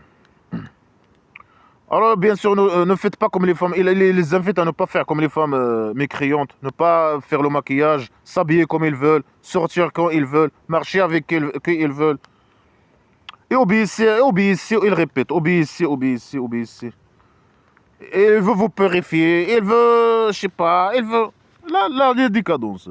Alors, bien sûr, ne faites pas comme les femmes. Il les invite à ne pas faire comme les femmes mécréantes. Ne pas faire le maquillage, s'habiller comme ils veulent, sortir quand ils veulent, marcher avec qui ils veulent. Et obéissez, obéissez, il répète, obéissez, obéissez, obéissez. Et il veut vous purifier, il veut, je sais pas, il veut la décadence.